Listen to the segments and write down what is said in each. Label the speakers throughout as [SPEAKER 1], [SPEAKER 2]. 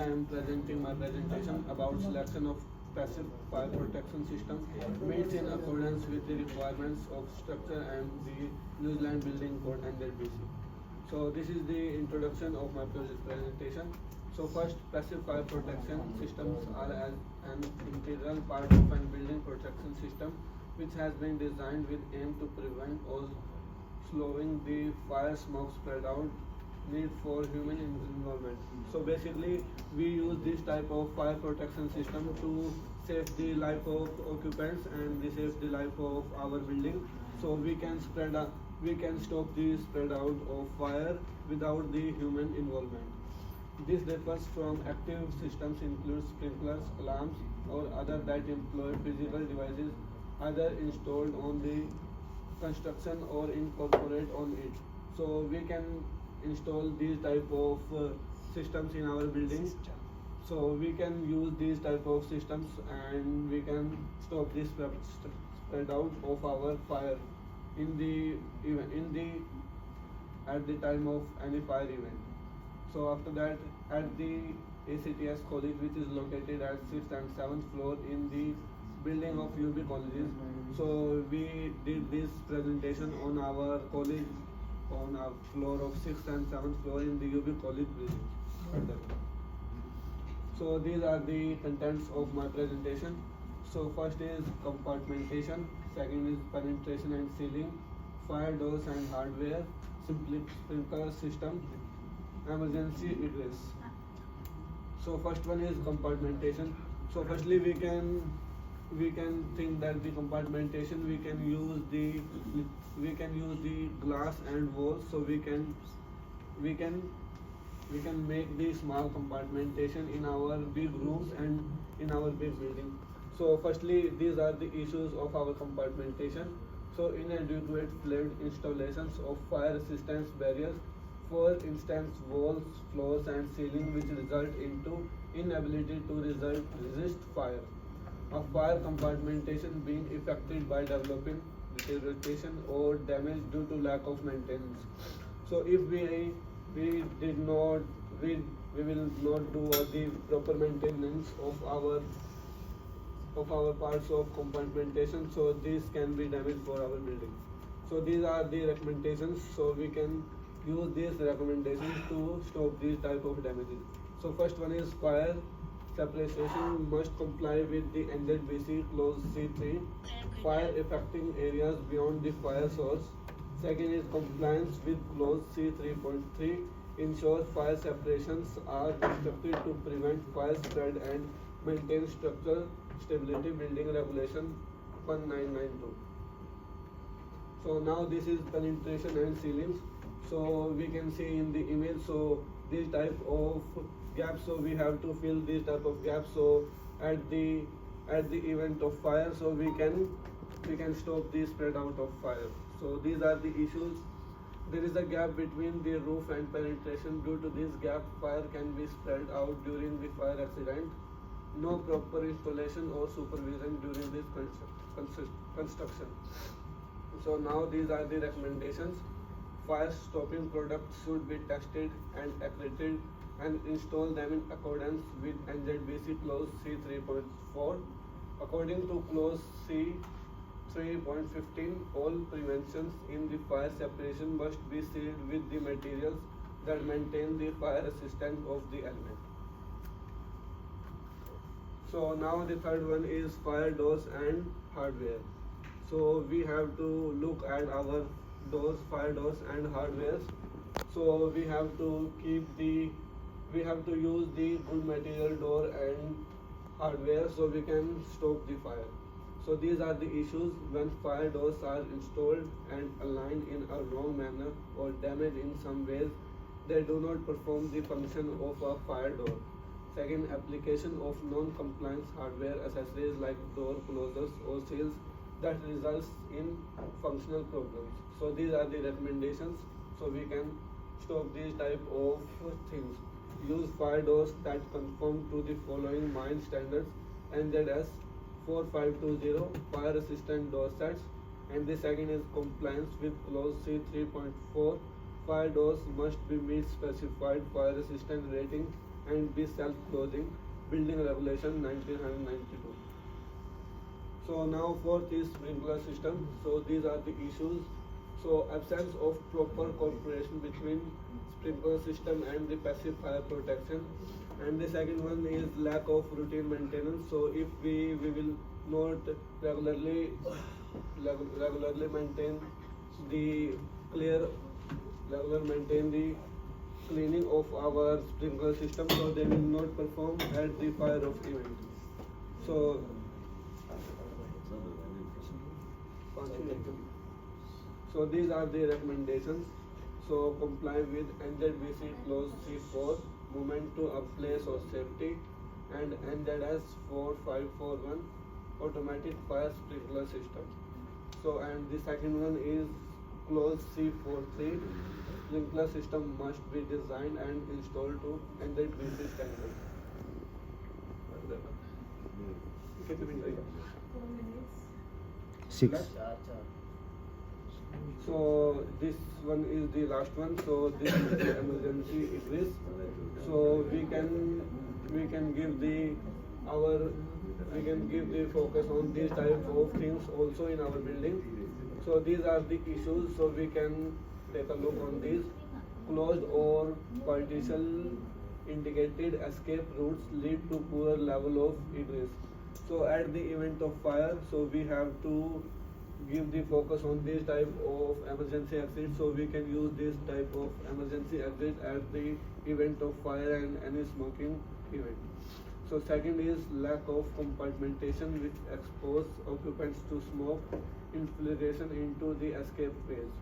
[SPEAKER 1] I am presenting my presentation about selection of passive fire protection system made in accordance with the requirements of structure and the New Zealand Building Code and NZBC. So this is the introduction of my presentation. So first, passive fire protection systems are an integral part of an building protection system which has been designed with aim to prevent or slowing the fire smoke spread out need for human involvement. So basically, we use this type of fire protection system to save the life of occupants and we save the life of our building. So we can stop the spread out of fire without the human involvement. This differs from active systems include sprinklers, alarms, or other that employ physical devices either installed on the construction or incorporate on it. So we can install these type of systems in our buildings. So we can use these type of systems and we can stop this spread out of our fire in the at the time of any fire event. So after that, at the ACTS college, which is located at 6th and 7th floor in the building of UB colleges. So we did this presentation on our college on our floor of 6th and 7th floor in the UB college building. So these are the contents of my presentation. So first is compartmentation, second is penetration and sealing, fire doors and hardware, sprinkler system, emergency egress. So first one is compartmentation. So firstly we can think that the compartmentation we can use the glass and walls. So we can make the small compartmentation in our big rooms and in our big building. So firstly, these are the issues of our compartmentation. So inadequate flood installations of fire resistance barriers, for instance walls, floors and ceiling, which result into inability to resist fire. A fire compartmentation being affected by developing deterioration or damage due to lack of maintenance. So if we did not we will not do the proper maintenance of our parts of compartmentation, so this can be damage for our building. So these are the recommendations, so we can use these recommendations to stop these type of damages. So first one is fire separation must comply with the NZBC clause C3, fire affecting areas beyond the fire source. Second is compliance with clause C3.3, ensure fire separations are constructed to prevent fire spread and maintain structural stability, building regulation 1992. So now this is penetration and ceilings. So we can see in the image, so this type of gaps, so we have to fill this type of gaps. So at the event of fire, so we can stop the spread out of fire. So these are the issues. There is a gap between the roof and penetration. Due to this gap, fire can be spread out during the fire accident. No proper installation or supervision during this construction. So now these are the recommendations. Fire stopping products should be tested and accredited and install them in accordance with NZBC clause C3.4. According to clause C3.15, all preventions in the fire separation must be sealed with the materials that maintain the fire resistance of the element. So now the third one is fire doors and hardware. So we have to look at our doors, fire doors and hardware. So we have to use the good material door and hardware so we can stop the fire. So these are the issues when fire doors are installed and aligned in a wrong manner or damaged in some ways. They do not perform the function of a fire door. Second, application of non-compliance hardware accessories like door closers or seals that results in functional problems. So these are the recommendations, so we can stop these type of things. Use fire doors that conform to the following MIND standards: NZS 4520 fire resistant door sets, and the second is compliance with clause C3.4. Fire doors must be meet specified fire resistant rating and be self-closing, building regulation 1992. So now fourth is sprinkler system. So these are the issues. So absence of proper cooperation between sprinkler system and the passive fire protection. And the second one is lack of routine maintenance. So if we will not regularly maintain the clear regular maintain the cleaning of our sprinkler system, so they will not perform at the fire of event. So so these are the recommendations. So comply with NZBC clause C4, movement to a place of safety, and NZS 4541, automatic fire sprinkler system. So and the second one is clause C43, sprinkler system must be designed and installed to NZBC standard. कितने minute लगे?
[SPEAKER 2] 4 minutes.
[SPEAKER 3] 6.
[SPEAKER 1] So this one is the last one. So this is the emergency egress. So we can give the our we can give the focus on these type of things also in our building. So these are the issues. So we can take a look on these. Closed or partial indicated escape routes lead to poor level of egress. So at the event of fire, so we have to give the focus on this type of emergency exit, so we can use this type of emergency exit at the event of fire and any smoking event. So second is lack of compartmentation which expose occupants to smoke infiltration into the escape phase.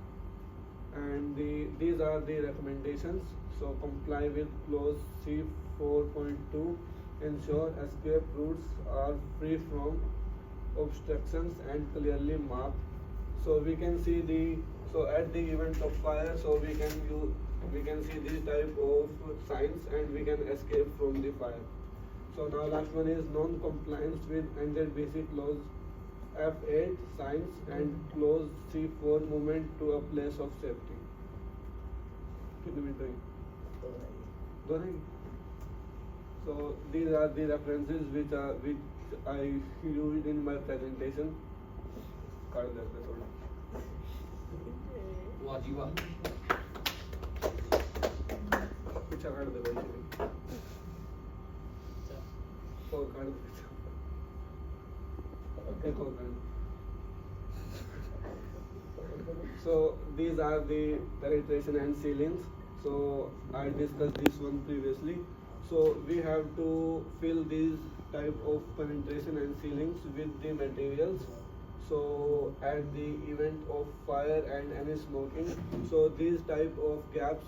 [SPEAKER 1] And these are the recommendations. So comply with clause C4.2, ensure escape routes are free from obstructions and clearly marked. So we can see at the event of fire, so we can see this type of signs and we can escape from the fire. So now last one is non-compliance with NZBC clause F8 signs and clause C4 movement to a place of safety. कितने minute लगे? दो नहीं? So these are the references which I used in my presentation. काट देते थोड़ा. पीछे काट दे भाई. और काट दे. एक और काट. So these are the penetration and sealings. So I discussed this one previously. So we have to fill these type of penetration and sealings with the materials. So at the event of fire and any smoking, so these type of gaps,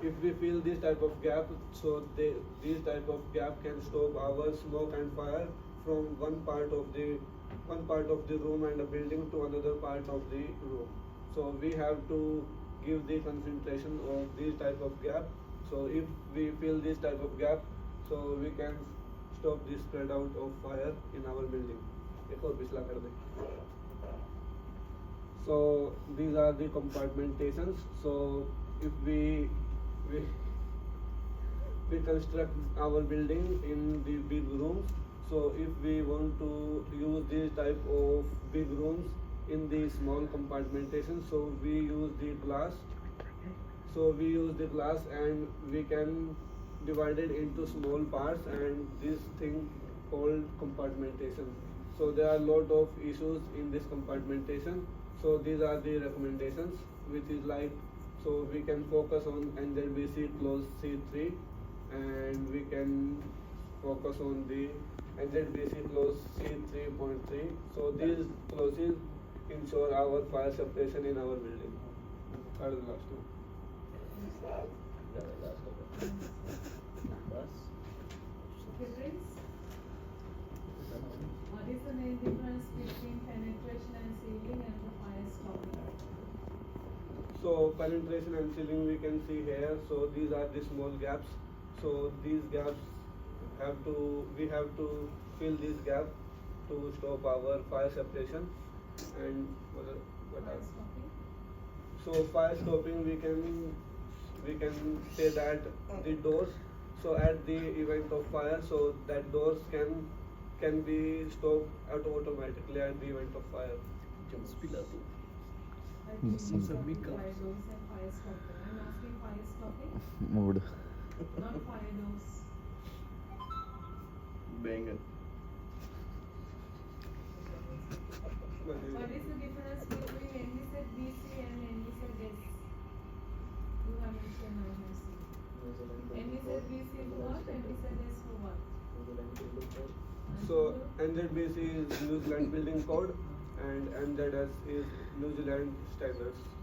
[SPEAKER 1] if we fill this type of gap, so these type of gap can stop our smoke and fire from one part of the room and a building to another part of the room. So we have to give the concentration of this type of gap. So if we fill this type of gap, so we can stop the spread out of fire in our building. एक और पिछला कर दे. So these are the compartmentations. So if we construct our building in the big rooms, so if we want to use this type of big rooms in the small compartmentation, so we use the glass. So we use the glass and we can divide it into small parts and this thing called compartmentation. So there are a lot of issues in this compartmentation. So these are the recommendations, which is like, so we can focus on NZBC clause C3 and we can focus on the NZBC clause C3.3. So these clauses ensure our fire separation in our building. That is the last one.
[SPEAKER 2] Difference? What is the main difference between penetration and sealing and the fire stopping?
[SPEAKER 1] So penetration and sealing we can see here. So these are the small gaps. So these gaps we have to fill this gap to stop our fire separation. And what
[SPEAKER 2] Fire
[SPEAKER 1] else?
[SPEAKER 2] stopping?
[SPEAKER 1] So fire stopping we can say that the doors. So at the event of fire, so that doors can be stopped automatically at the event of fire.
[SPEAKER 2] Like
[SPEAKER 3] Hmm,
[SPEAKER 2] we
[SPEAKER 3] some-
[SPEAKER 2] use only fire doors and fire stopper. I'm asking fire stopping,
[SPEAKER 3] Mood.
[SPEAKER 2] not fire doors.
[SPEAKER 4] Banger.
[SPEAKER 2] What is the difference between NVSET BC and NVSET S? You have mentioned I have seen. NVSET BC for what? NVSET S for what?
[SPEAKER 1] So NZBC is New Zealand Building Code and NZS is New Zealand Standards.